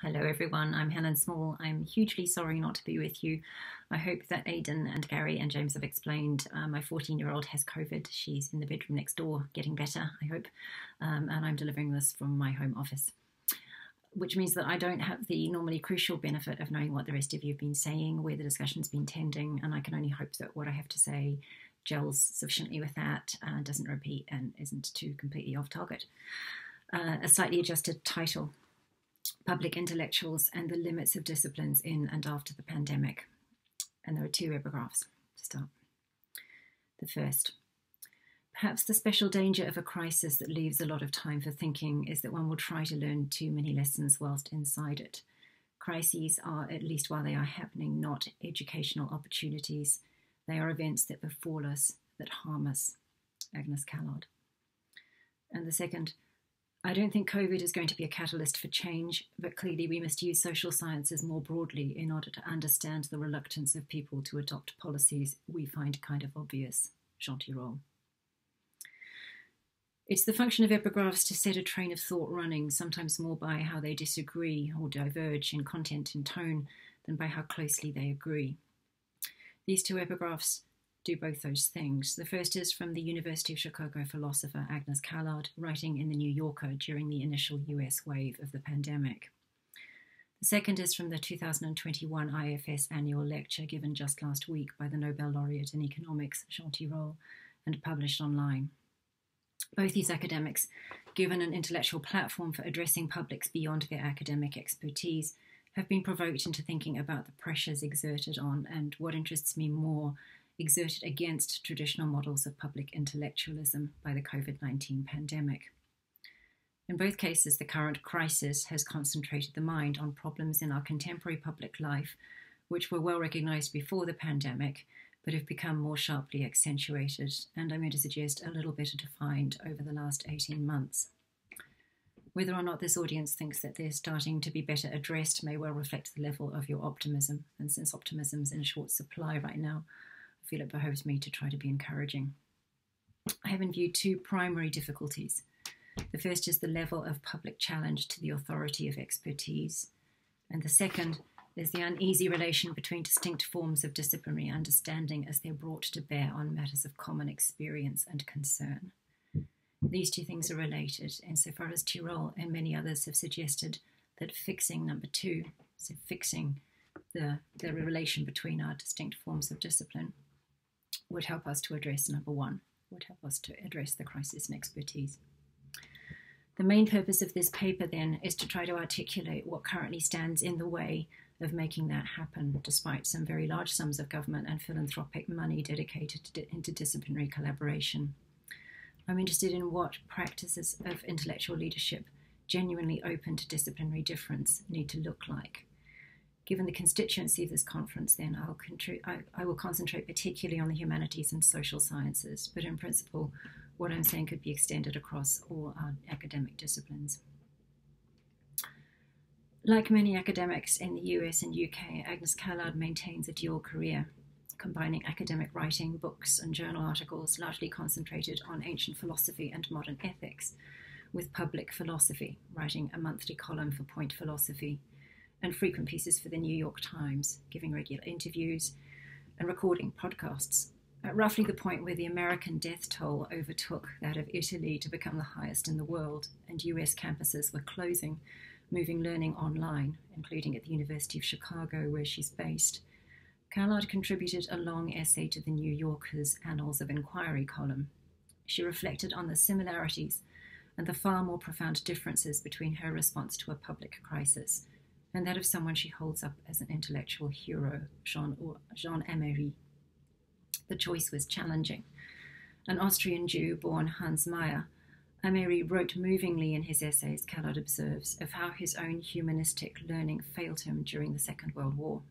Hello everyone, I'm Helen Small. I'm hugely sorry not to be with you. I hope that Aidan and Gary and James have explained. My 14-year-old has COVID. She's in the bedroom next door, getting better, I hope. And I'm delivering this from my home office, which means that I don't have the normally crucial benefit of knowing what the rest of you have been saying, where the discussion's been tending, and I can only hope that what I have to say gels sufficiently with that, doesn't repeat, and isn't too completely off target. A slightly adjusted title: Public Intellectuals and the Limits of Disciplines in and After the Pandemic. And there are two epigraphs to start. The first: perhaps the special danger of a crisis that leaves a lot of time for thinking is that one will try to learn too many lessons whilst inside it. Crises are, at least while they are happening, not educational opportunities. They are events that befall us, that harm us. Agnes Callard. And the second: I don't think COVID is going to be a catalyst for change, but clearly we must use social sciences more broadly in order to understand the reluctance of people to adopt policies we find kind of obvious. Jean Tirole. It's the function of epigraphs to set a train of thought running, sometimes more by how they disagree or diverge in content and tone than by how closely they agree. These two epigraphs do both those things. The first is from the University of Chicago philosopher Agnes Callard, writing in The New Yorker during the initial US wave of the pandemic. The second is from the 2021 IFS annual lecture given just last week by the Nobel laureate in economics, Jean Tirole, and published online. Both these academics, given an intellectual platform for addressing publics beyond their academic expertise, have been provoked into thinking about the pressures exerted on, and what interests me more, exerted against traditional models of public intellectualism by the COVID-19 pandemic. In both cases, the current crisis has concentrated the mind on problems in our contemporary public life, which were well recognised before the pandemic, but have become more sharply accentuated, and I'm going to suggest a little better defined over the last 18 months. Whether or not this audience thinks that they're starting to be better addressed may well reflect the level of your optimism, and since optimism's in short supply right now, I feel it behoves me to try to be encouraging. I have in view two primary difficulties. The first is the level of public challenge to the authority of expertise, and the second is the uneasy relation between distinct forms of disciplinary understanding as they're brought to bear on matters of common experience and concern. These two things are related, insofar as Tirole and many others have suggested that fixing number two, so fixing the relation between our distinct forms of discipline, would help us to address number one, would help us to address the crisis in expertise. The main purpose of this paper, then, is to try to articulate what currently stands in the way of making that happen, despite some very large sums of government and philanthropic money dedicated to interdisciplinary collaboration. I'm interested in what practices of intellectual leadership genuinely open to disciplinary difference need to look like. Given the constituency of this conference, then, I will concentrate particularly on the humanities and social sciences, but in principle, what I'm saying could be extended across all our academic disciplines. Like many academics in the US and UK, Agnes Callard maintains a dual career, combining academic writing, books, and journal articles largely concentrated on ancient philosophy and modern ethics, with public philosophy, writing a monthly column for Point Philosophy, and frequent pieces for the New York Times, giving regular interviews and recording podcasts, at roughly the point where the American death toll overtook that of Italy to become the highest in the world, and US campuses were closing, moving learning online, including at the University of Chicago, where she's based. Callard contributed a long essay to the New Yorker's Annals of Inquiry column. She reflected on the similarities and the far more profound differences between her response to a public crisis and that of someone she holds up as an intellectual hero, Jean Améry. The choice was challenging. An Austrian Jew born Hans Meyer, Améry wrote movingly in his essays, Callard observes, of how his own humanistic learning failed him during the Second World War.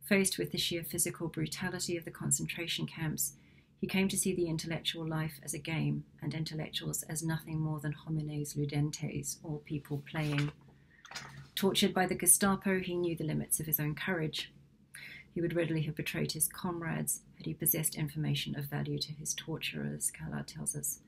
Faced with the sheer physical brutality of the concentration camps, he came to see the intellectual life as a game and intellectuals as nothing more than homines ludentes, or people playing. Tortured by the Gestapo, he knew the limits of his own courage. He would readily have betrayed his comrades had he possessed information of value to his torturers, Callard tells us.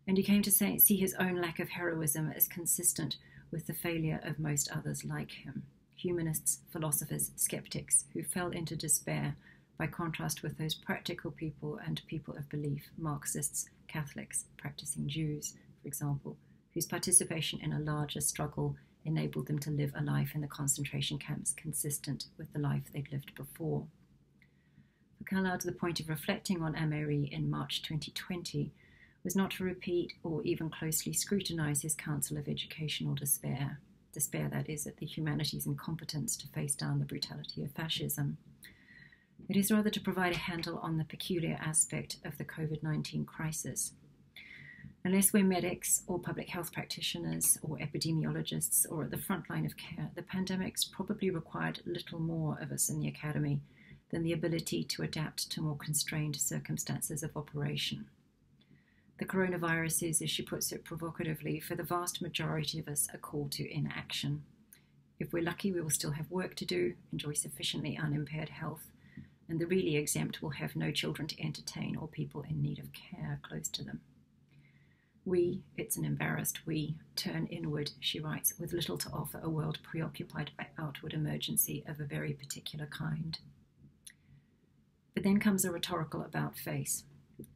And he came to see his own lack of heroism as consistent with the failure of most others like him, humanists, philosophers, skeptics, who fell into despair by contrast with those practical people and people of belief, Marxists, Catholics, practicing Jews, for example, whose participation in a larger struggle enabled them to live a life in the concentration camps consistent with the life they'd lived before. For Kallard, the point of reflecting on Améry in March 2020 was not to repeat or even closely scrutinize his counsel of educational despair, that is, at the humanities' incompetence to face down the brutality of fascism. It is rather to provide a handle on the peculiar aspect of the COVID-19 crisis. Unless we're medics or public health practitioners or epidemiologists or at the front line of care, the pandemic's probably required little more of us in the academy than the ability to adapt to more constrained circumstances of operation. The coronavirus is, as she puts it provocatively, for the vast majority of us, a call to inaction. If we're lucky, we will still have work to do, enjoy sufficiently unimpaired health, and the really exempt will have no children to entertain or people in need of care close to them. We, it's an embarrassed we, turn inward, she writes, with little to offer a world preoccupied by outward emergency of a very particular kind. But then comes a rhetorical about-face.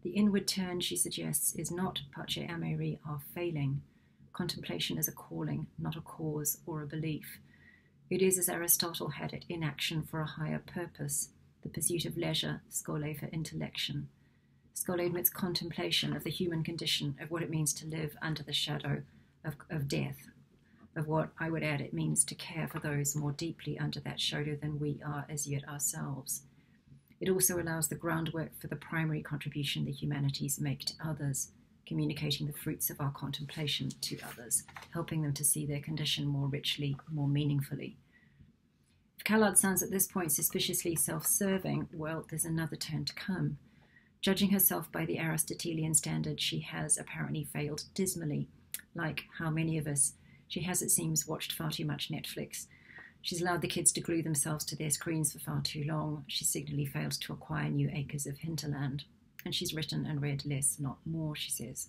The inward turn, she suggests, is not Pace Améry our failing. Contemplation is a calling, not a cause or a belief. It is, as Aristotle had it, inaction for a higher purpose, the pursuit of leisure, scholae for intellection. Scholae admits contemplation of the human condition, of what it means to live under the shadow of death, of what, I would add, it means to care for those more deeply under that shadow than we are as yet ourselves. It also allows the groundwork for the primary contribution the humanities make to others, communicating the fruits of our contemplation to others, helping them to see their condition more richly, more meaningfully. If Kallard sounds at this point suspiciously self-serving, well, there's another turn to come. Judging herself by the Aristotelian standard, she has apparently failed dismally. Like how many of us, she has, it seems, watched far too much Netflix. She's allowed the kids to glue themselves to their screens for far too long. She's signally failed to acquire new acres of hinterland. And she's written and read less, not more, she says.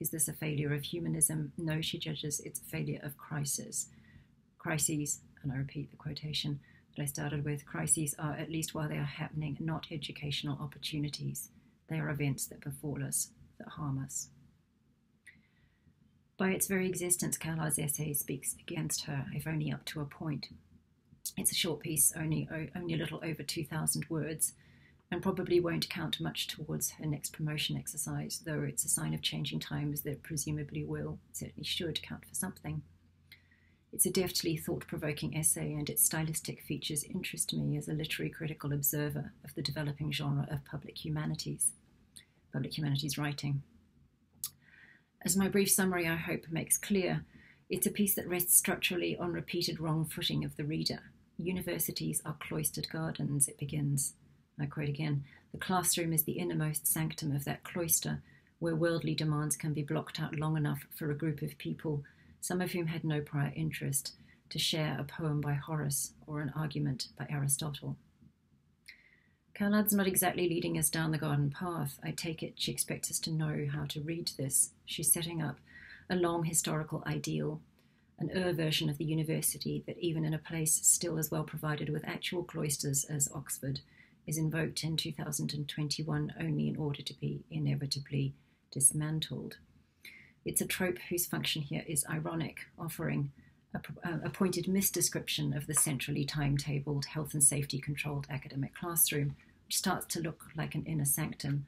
Is this a failure of humanism? No, she judges, it's a failure of crisis. Crises, and I repeat the quotation that I started with, crises are, at least while they are happening, not educational opportunities. They are events that befall us, that harm us. By its very existence, Kallard's essay speaks against her, if only up to a point. It's a short piece, only a little over 2,000 words, and probably won't count much towards her next promotion exercise, though it's a sign of changing times that presumably will, certainly should, count for something. It's a deftly thought-provoking essay, and its stylistic features interest me as a literary critical observer of the developing genre of public humanities writing. As my brief summary, I hope, makes clear, it's a piece that rests structurally on repeated wrong footing of the reader. Universities are cloistered gardens, it begins. I quote again, the classroom is the innermost sanctum of that cloister, where worldly demands can be blocked out long enough for a group of people, some of whom had no prior interest, to share a poem by Horace or an argument by Aristotle. Kallard's not exactly leading us down the garden path. I take it she expects us to know how to read this. She's setting up a long historical ideal, an version of the university that even in a place still as well provided with actual cloisters as Oxford, is invoked in 2021 only in order to be inevitably dismantled. It's a trope whose function here is ironic, offering a pointed misdescription of the centrally timetabled, health and safety-controlled academic classroom, which starts to look like an inner sanctum,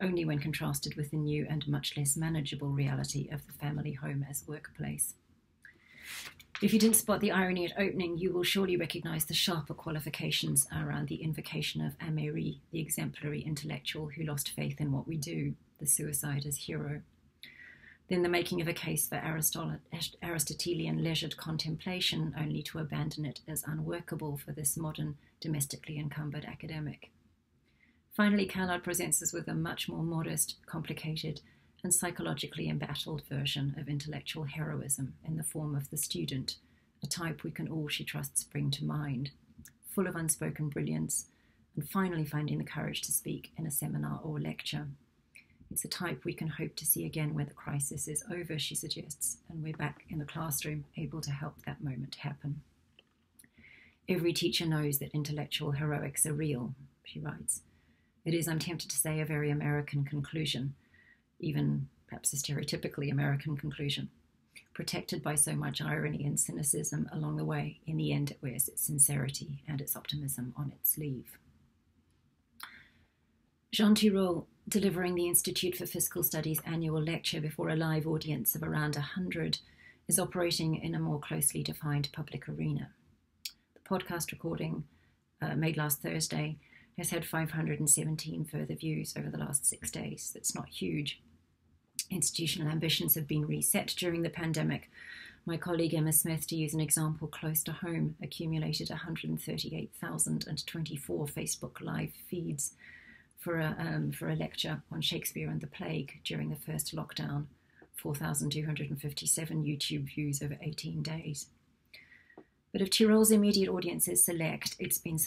only when contrasted with the new and much less manageable reality of the family home as workplace. If you didn't spot the irony at opening, you will surely recognize the sharper qualifications around the invocation of Améry, the exemplary intellectual who lost faith in what we do, the suicide as hero. Then the making of a case for Aristotelian leisured contemplation, only to abandon it as unworkable for this modern, domestically encumbered academic. Finally, Kallard presents us with a much more modest, complicated, and psychologically embattled version of intellectual heroism in the form of the student, a type we can all, she trusts, bring to mind, full of unspoken brilliance, and finally finding the courage to speak in a seminar or lecture. It's a type we can hope to see again when the crisis is over, she suggests, and we're back in the classroom, able to help that moment happen. Every teacher knows that intellectual heroics are real, she writes. It is, I'm tempted to say, a very American conclusion, even perhaps a stereotypically American conclusion, protected by so much irony and cynicism along the way. In the end, it wears its sincerity and its optimism on its sleeve. Jean Tirole, delivering the Institute for Fiscal Studies annual lecture before a live audience of around 100, is operating in a more closely defined public arena. The podcast recording, made last Thursday, has had 517 further views over the last 6 days. That's not huge. Institutional ambitions have been reset during the pandemic. My colleague Emma Smith, to use an example close to home, accumulated 138,024 Facebook live feeds for a lecture on Shakespeare and the Plague during the first lockdown, 4,257 YouTube views over 18 days. But if Tirole's immediate audience is select, it's been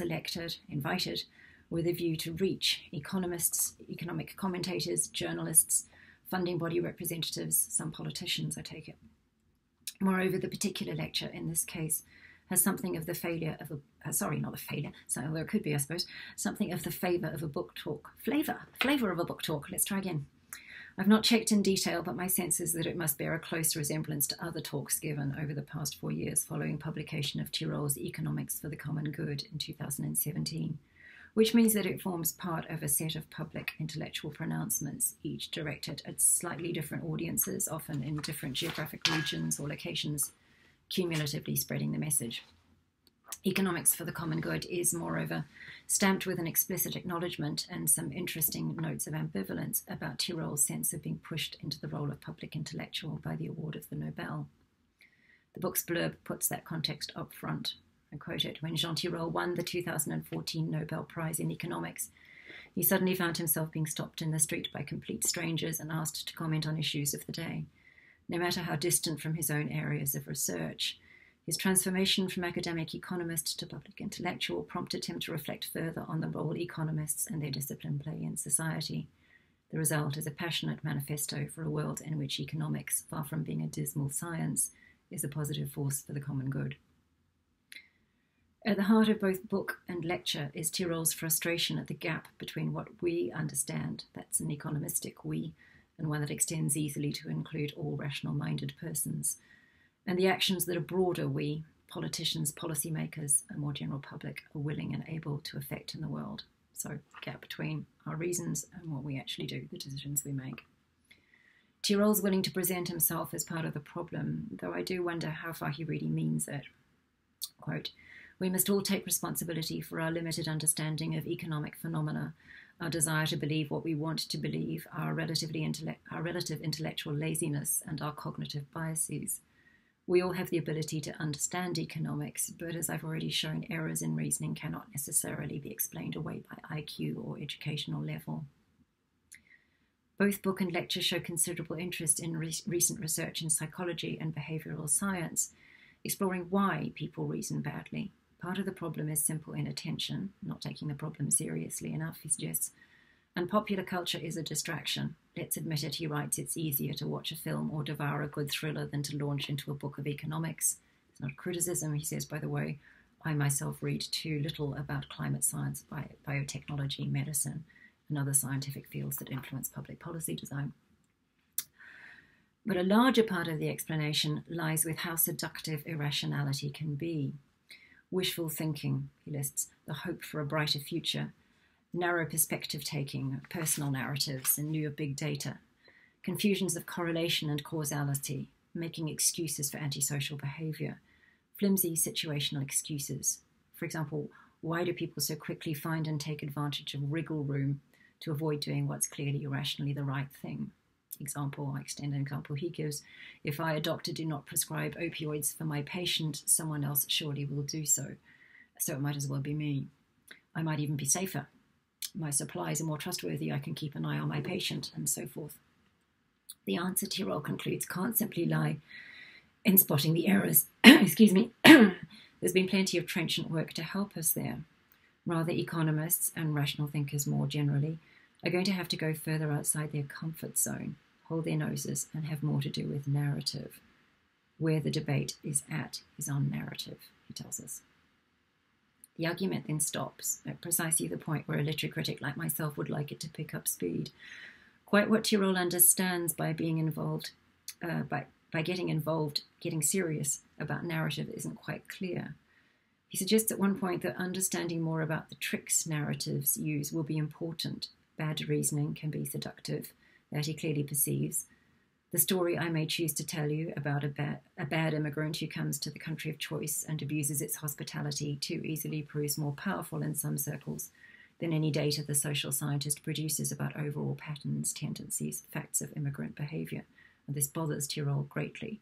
invited, with a view to reach economists, economic commentators, journalists, funding body representatives, some politicians, I take it. Moreover, the particular lecture in this case has something of the flavor of a book talk. Flavour of a book talk. Let's try again. I've not checked in detail, but my sense is that it must bear a close resemblance to other talks given over the past 4 years following publication of Tirole's Economics for the Common Good in 2017, which means that it forms part of a set of public intellectual pronouncements, each directed at slightly different audiences, often in different geographic regions or locations, cumulatively spreading the message. Economics for the Common Good is, moreover, stamped with an explicit acknowledgement and some interesting notes of ambivalence about Tirole's sense of being pushed into the role of public intellectual by the award of the Nobel. The book's blurb puts that context up front. I quote it: when Jean Tirole won the 2014 Nobel Prize in Economics, he suddenly found himself being stopped in the street by complete strangers and asked to comment on issues of the day. No matter how distant from his own areas of research, his transformation from academic economist to public intellectual prompted him to reflect further on the role economists and their discipline play in society. The result is a passionate manifesto for a world in which economics, far from being a dismal science, is a positive force for the common good. At the heart of both book and lecture is Tirole's frustration at the gap between what we understand, that's an economistic we, and one that extends easily to include all rational-minded persons, and the actions that a broader we, politicians, policymakers, and more general public, are willing and able to affect in the world. So, the gap between our reasons and what we actually do, the decisions we make. Tirole's willing to present himself as part of the problem, though I do wonder how far he really means it. Quote, "We must all take responsibility for our limited understanding of economic phenomena, our desire to believe what we want to believe, our relative intellectual laziness, and our cognitive biases. We all have the ability to understand economics, but as I've already shown, errors in reasoning cannot necessarily be explained away by IQ or educational level." Both book and lecture show considerable interest in recent research in psychology and behavioural science, exploring why people reason badly. Part of the problem is simple inattention, not taking the problem seriously enough, he suggests, and popular culture is a distraction. Let's admit it, he writes, it's easier to watch a film or devour a good thriller than to launch into a book of economics. It's not criticism, he says, by the way. I myself read too little about climate science, biotechnology, medicine, and other scientific fields that influence public policy design. But a larger part of the explanation lies with how seductive irrationality can be. Wishful thinking, he lists, the hope for a brighter future, narrow perspective taking, personal narratives in lieu of big data, confusions of correlation and causality, making excuses for antisocial behaviour, flimsy situational excuses. For example, why do people so quickly find and take advantage of wriggle room to avoid doing what's clearly irrationally the right thing? Example, I extend an example he gives. If I, a doctor, do not prescribe opioids for my patient, someone else surely will do so. So it might as well be me. I might even be safer. My supplies are more trustworthy. I can keep an eye on my patient, and so forth. The answer, Tirole concludes, can't simply lie in spotting the errors. Excuse me. There's been plenty of trenchant work to help us there. Rather, economists and rational thinkers more generally are going to have to go further outside their comfort zone, hold their noses, and have more to do with narrative. Where the debate is on narrative, he tells us. The argument then stops at precisely the point where a literary critic like myself would like it to pick up speed. Quite what Tyrol understands by being involved, by getting involved, getting serious about narrative isn't quite clear. He suggests at one point that understanding more about the tricks narratives use will be important. Bad reasoning can be seductive, that he clearly perceives. The story I may choose to tell you about a bad immigrant who comes to the country of choice and abuses its hospitality too easily proves more powerful in some circles than any data the social scientist produces about overall patterns, tendencies, facts of immigrant behaviour. And this bothers Tyrol greatly.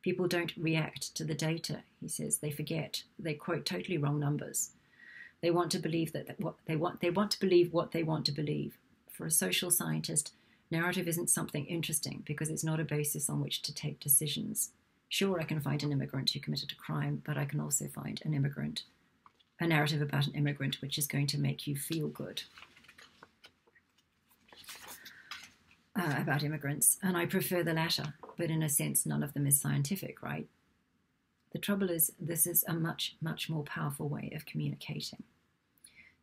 People don't react to the data, he says. They forget. They quote totally wrong numbers. They want to believe what they want to believe. For a social scientist, narrative isn't something interesting because it's not a basis on which to take decisions. Sure, I can find an immigrant who committed a crime, but I can also find a narrative about an immigrant which is going to make you feel good about immigrants. And I prefer the latter, but in a sense, none of them is scientific, right? The trouble is, this is a much, much more powerful way of communicating.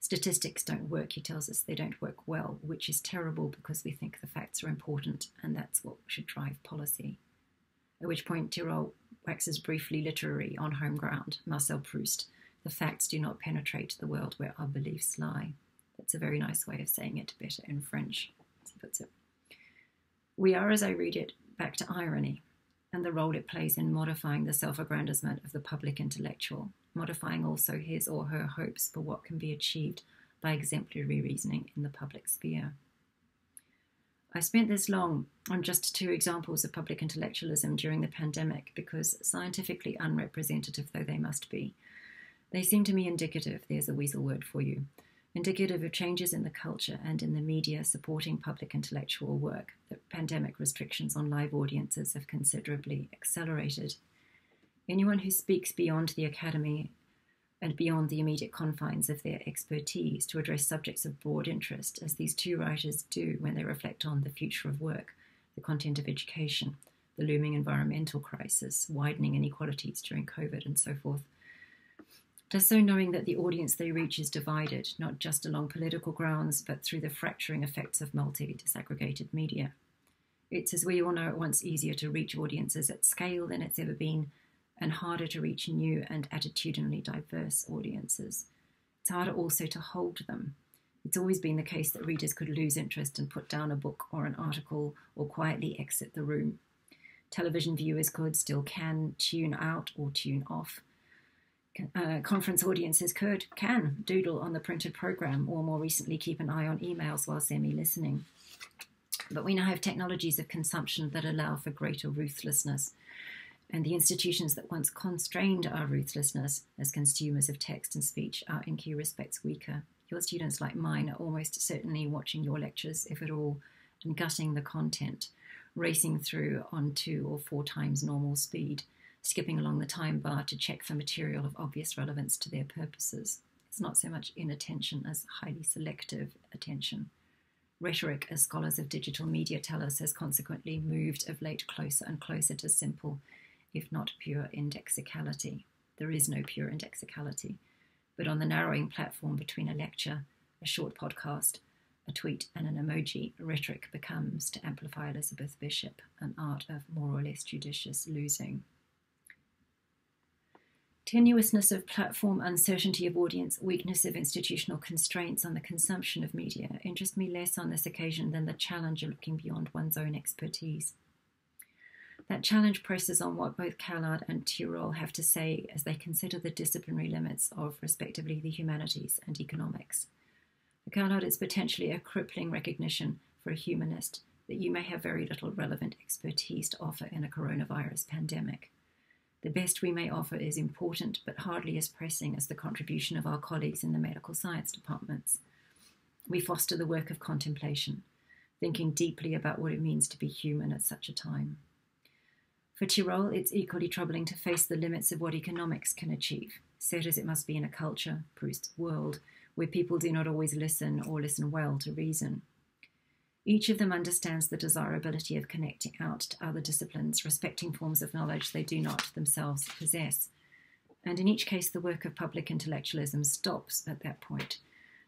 Statistics don't work, he tells us. They don't work well, which is terrible because we think the facts are important and that's what should drive policy. At which point Tyrol waxes briefly literary on home ground. Marcel Proust, the facts do not penetrate the world where our beliefs lie. That's a very nice way of saying it, better in French, as he puts it. We are, as I read it, back to irony and the role it plays in modifying the self-aggrandizement of the public intellectual, modifying also his or her hopes for what can be achieved by exemplary reasoning in the public sphere. I spent this long on just 2 examples of public intellectualism during the pandemic because, scientifically unrepresentative though they must be, they seem to me indicative, there's a weasel word for you, indicative of changes in the culture and in the media supporting public intellectual work that pandemic restrictions on live audiences have considerably accelerated. Anyone who speaks beyond the academy and beyond the immediate confines of their expertise to address subjects of broad interest, as these 2 writers do when they reflect on the future of work, the content of education, the looming environmental crisis, widening inequalities during COVID, and so forth, does so knowing that the audience they reach is divided, not just along political grounds, but through the fracturing effects of multi-disaggregated media. It's, as we all know, at once easier to reach audiences at scale than it's ever been, and harder to reach new and attitudinally diverse audiences. It's harder also to hold them. It's always been the case that readers could lose interest and put down a book or an article or quietly exit the room. Television viewers still can tune out or tune off. Conference audiences can doodle on the printed program or more recently keep an eye on emails while semi-listening. But we now have technologies of consumption that allow for greater ruthlessness. And the institutions that once constrained our ruthlessness as consumers of text and speech are in key respects weaker. Your students, like mine, are almost certainly watching your lectures, if at all, and gutting the content, racing through on 2 or 4 times normal speed, skipping along the time bar to check for material of obvious relevance to their purposes. It's not so much inattention as highly selective attention. Rhetoric, as scholars of digital media tell us, has consequently moved of late closer and closer to simple, if not pure indexicality. There is no pure indexicality, but on the narrowing platform between a lecture, a short podcast, a tweet and an emoji, rhetoric becomes, to amplify Elizabeth Bishop, an art of more or less judicious losing. Tenuousness of platform, uncertainty of audience, weakness of institutional constraints on the consumption of media interest me less on this occasion than the challenge of looking beyond one's own expertise. That challenge presses on what both Callard and Tyrol have to say as they consider the disciplinary limits of, respectively, the humanities and economics. For Callard, it's potentially a crippling recognition for a humanist that you may have very little relevant expertise to offer in a coronavirus pandemic. The best we may offer is important, but hardly as pressing as the contribution of our colleagues in the medical science departments. We foster the work of contemplation, thinking deeply about what it means to be human at such a time. For Tyrol, it's equally troubling to face the limits of what economics can achieve, set as it must be in a culture, Proust's world, where people do not always listen or listen well to reason. Each of them understands the desirability of connecting out to other disciplines, respecting forms of knowledge they do not themselves possess. And in each case, the work of public intellectualism stops at that point,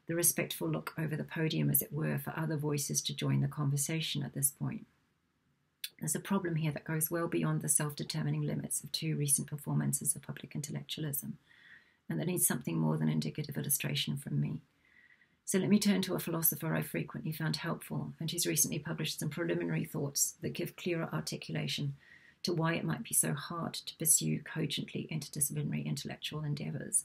the respectful look over the podium, as it were, for other voices to join the conversation at this point. There's a problem here that goes well beyond the self-determining limits of 2 recent performances of public intellectualism, and that needs something more than indicative illustration from me. So let me turn to a philosopher I frequently found helpful, and who's recently published some preliminary thoughts that give clearer articulation to why it might be so hard to pursue cogently interdisciplinary intellectual endeavours.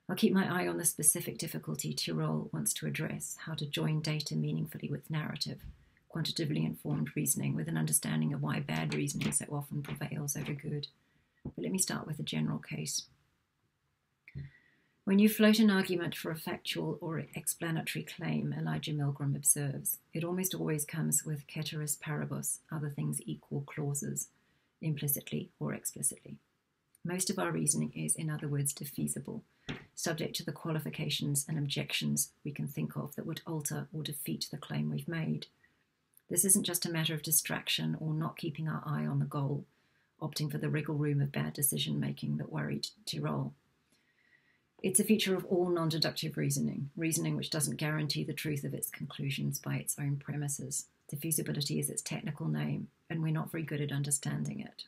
I'll keep my eye on the specific difficulty Oriel wants to address, how to join data meaningfully with narrative, quantitatively informed reasoning with an understanding of why bad reasoning so often prevails over good. But let me start with a general case. When you float an argument for a factual or explanatory claim, Elijah Milgram observes, it almost always comes with ceteris paribus, other things equal clauses, implicitly or explicitly. Most of our reasoning is, in other words, defeasible, subject to the qualifications and objections we can think of that would alter or defeat the claim we've made. This isn't just a matter of distraction or not keeping our eye on the goal, opting for the wriggle room of bad decision-making that worried Oriel. It's a feature of all non-deductive reasoning which doesn't guarantee the truth of its conclusions by its own premises. Defeasibility is its technical name, and we're not very good at understanding it.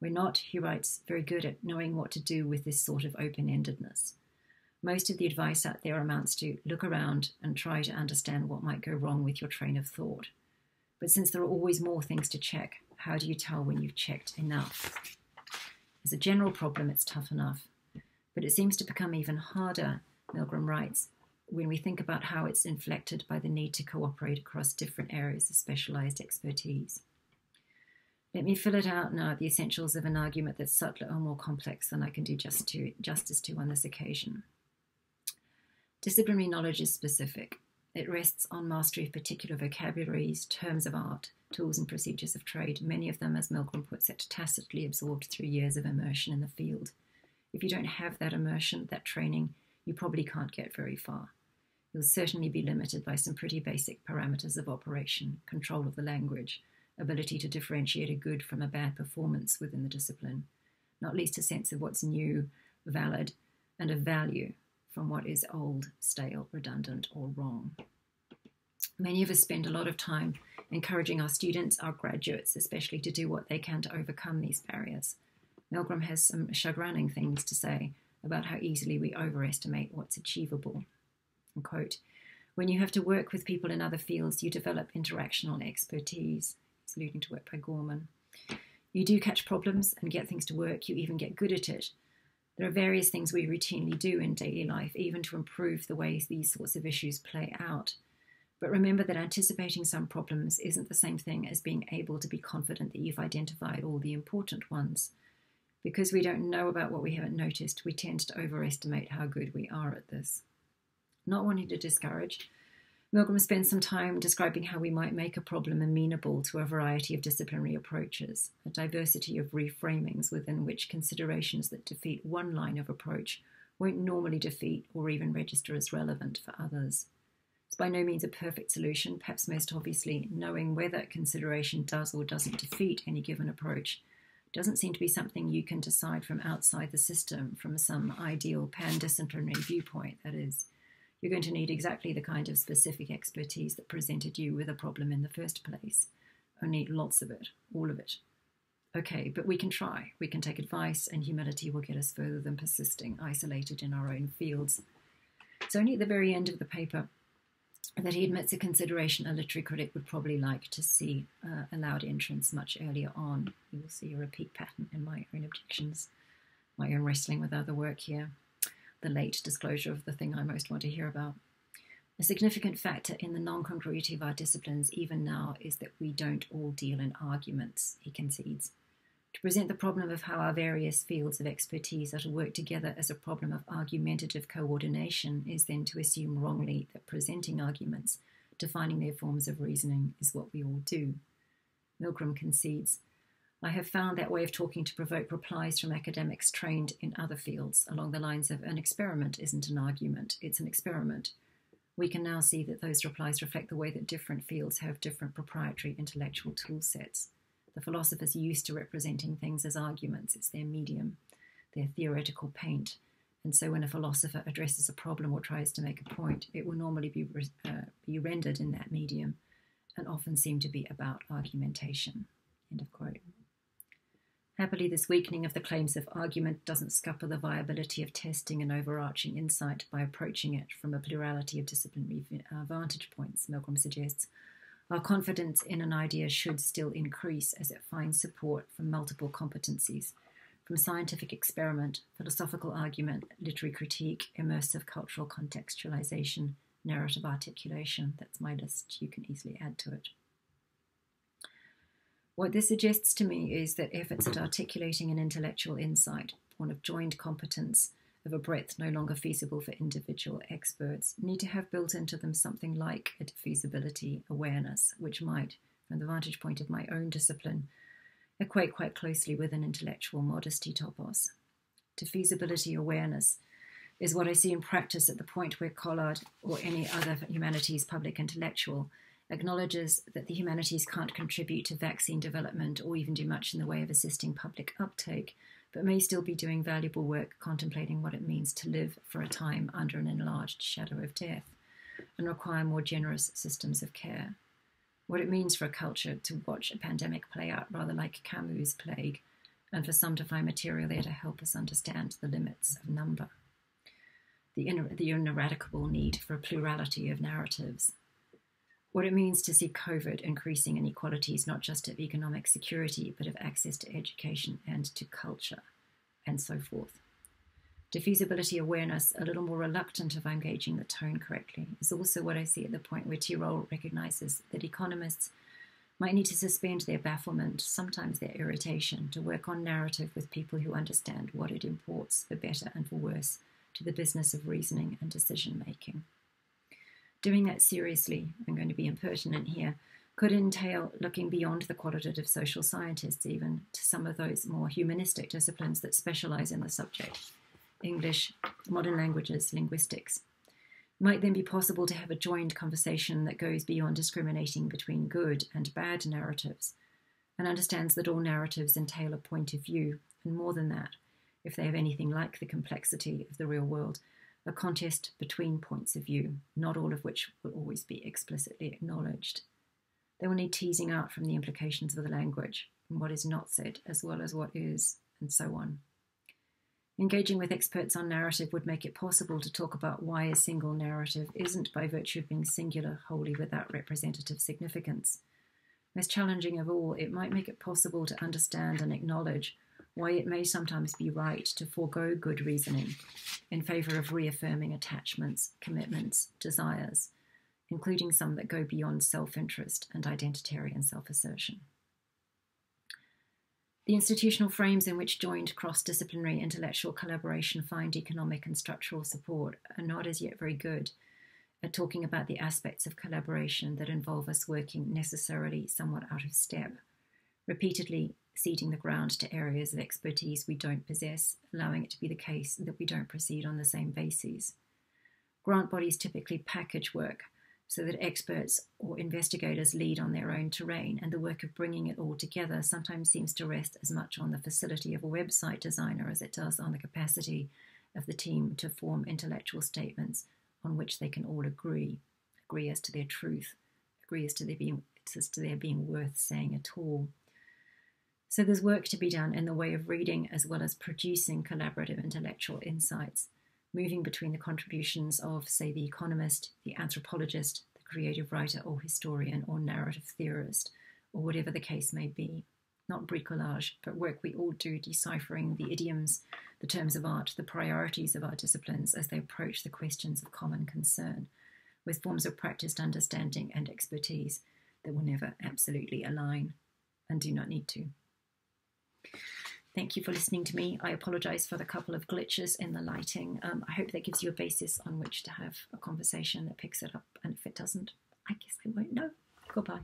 We're not, he writes, very good at knowing what to do with this sort of open-endedness. Most of the advice out there amounts to look around and try to understand what might go wrong with your train of thought. But since there are always more things to check, how do you tell when you've checked enough? As a general problem, it's tough enough. But it seems to become even harder, Milgram writes, when we think about how it's inflected by the need to cooperate across different areas of specialized expertise. Let me fill it out now, the essentials of an argument that's subtler or more complex than I can do justice to on this occasion. Disciplinary knowledge is specific. It rests on mastery of particular vocabularies, terms of art, tools and procedures of trade, many of them, as Milgram puts it, tacitly absorbed through years of immersion in the field. If you don't have that immersion, that training, you probably can't get very far. You'll certainly be limited by some pretty basic parameters of operation, control of the language, ability to differentiate a good from a bad performance within the discipline, not least a sense of what's new, valid, and of value from what is old, stale, redundant, or wrong. Many of us spend a lot of time encouraging our students, our graduates especially, to do what they can to overcome these barriers. Milgram has some chagrining things to say about how easily we overestimate what's achievable. And quote, when you have to work with people in other fields, you develop interactional expertise. He's alluding to work by Gorman. You do catch problems and get things to work. You even get good at it. There are various things we routinely do in daily life, even to improve the ways these sorts of issues play out. But remember that anticipating some problems isn't the same thing as being able to be confident that you've identified all the important ones. Because we don't know about what we haven't noticed, we tend to overestimate how good we are at this. Not wanting to discourage, Milgram spends some time describing how we might make a problem amenable to a variety of disciplinary approaches, a diversity of reframings within which considerations that defeat one line of approach won't normally defeat or even register as relevant for others. It's by no means a perfect solution, perhaps most obviously knowing whether a consideration does or doesn't defeat any given approach doesn't seem to be something you can decide from outside the system, from some ideal pan-disciplinary viewpoint, that is. You're going to need exactly the kind of specific expertise that presented you with a problem in the first place. Only lots of it, all of it. Okay, but we can try. We can take advice, and humility will get us further than persisting, isolated in our own fields. It's only at the very end of the paper that he admits a consideration a literary critic would probably like to see allowed entrance much earlier on. You will see a repeat pattern in my own objections, my own wrestling with other work here, the late disclosure of the thing I most want to hear about. A significant factor in the non-congruity of our disciplines even now is that we don't all deal in arguments, he concedes. To present the problem of how our various fields of expertise are to work together as a problem of argumentative coordination is then to assume wrongly that presenting arguments, defining their forms of reasoning, is what we all do. Milgram concedes, I have found that way of talking to provoke replies from academics trained in other fields along the lines of an experiment isn't an argument, it's an experiment. We can now see that those replies reflect the way that different fields have different proprietary intellectual tool sets. The philosophers are used to representing things as arguments. It's their medium, their theoretical paint. And so when a philosopher addresses a problem or tries to make a point, it will normally be rendered in that medium and often seem to be about argumentation. End of quote. Happily, this weakening of the claims of argument doesn't scupper the viability of testing an overarching insight by approaching it from a plurality of disciplinary vantage points, Milgram suggests. Our confidence in an idea should still increase as it finds support from multiple competencies, from scientific experiment, philosophical argument, literary critique, immersive cultural contextualization, narrative articulation. That's my list. You can easily add to it. What this suggests to me is that efforts at articulating an intellectual insight, one of joined competence, of a breadth no longer feasible for individual experts, need to have built into them something like a feasibility awareness, which might, from the vantage point of my own discipline, equate quite closely with an intellectual modesty topos. Feasibility awareness is what I see in practice at the point where Collard or any other humanities public intellectual acknowledges that the humanities can't contribute to vaccine development or even do much in the way of assisting public uptake, but may still be doing valuable work contemplating what it means to live for a time under an enlarged shadow of death and require more generous systems of care. What it means for a culture to watch a pandemic play out rather like Camus' Plague, and for some to find material there to help us understand the limits of number. The ineradicable need for a plurality of narratives. What it means to see COVID increasing inequalities not just of economic security, but of access to education and to culture, and so forth. Feasibility awareness, a little more reluctant if I'm gauging the tone correctly, is also what I see at the point where Tirole recognises that economists might need to suspend their bafflement, sometimes their irritation, to work on narrative with people who understand what it imports, for better and for worse, to the business of reasoning and decision-making. Doing that seriously, I'm going to be impertinent here, could entail looking beyond the qualitative social scientists even to some of those more humanistic disciplines that specialise in the subject. English, modern languages, linguistics. It might then be possible to have a joined conversation that goes beyond discriminating between good and bad narratives and understands that all narratives entail a point of view, and more than that, if they have anything like the complexity of the real world, a contest between points of view, not all of which will always be explicitly acknowledged. They will need teasing out from the implications of the language, and what is not said, as well as what is, and so on. Engaging with experts on narrative would make it possible to talk about why a single narrative isn't, by virtue of being singular, wholly without representative significance. Most challenging of all, it might make it possible to understand and acknowledge why it may sometimes be right to forego good reasoning in favour of reaffirming attachments, commitments, desires, including some that go beyond self-interest and identitarian self-assertion. The institutional frames in which joined cross-disciplinary intellectual collaboration find economic and structural support are not as yet very good at talking about the aspects of collaboration that involve us working necessarily somewhat out of step, repeatedly ceding the ground to areas of expertise we don't possess, allowing it to be the case that we don't proceed on the same bases. Grant bodies typically package work so that experts or investigators lead on their own terrain, and the work of bringing it all together sometimes seems to rest as much on the facility of a website designer as it does on the capacity of the team to form intellectual statements on which they can all agree as to their truth, agree as to their being worth saying at all. So there's work to be done in the way of reading as well as producing collaborative intellectual insights, moving between the contributions of, say, the economist, the anthropologist, the creative writer or historian or narrative theorist, or whatever the case may be. Not bricolage, but work we all do deciphering the idioms, the terms of art, the priorities of our disciplines as they approach the questions of common concern, with forms of practiced understanding and expertise that will never absolutely align and do not need to. Thank you for listening to me. I apologise for the couple of glitches in the lighting. I hope that gives you a basis on which to have a conversation that picks it up, and if it doesn't, I guess I won't know. Goodbye.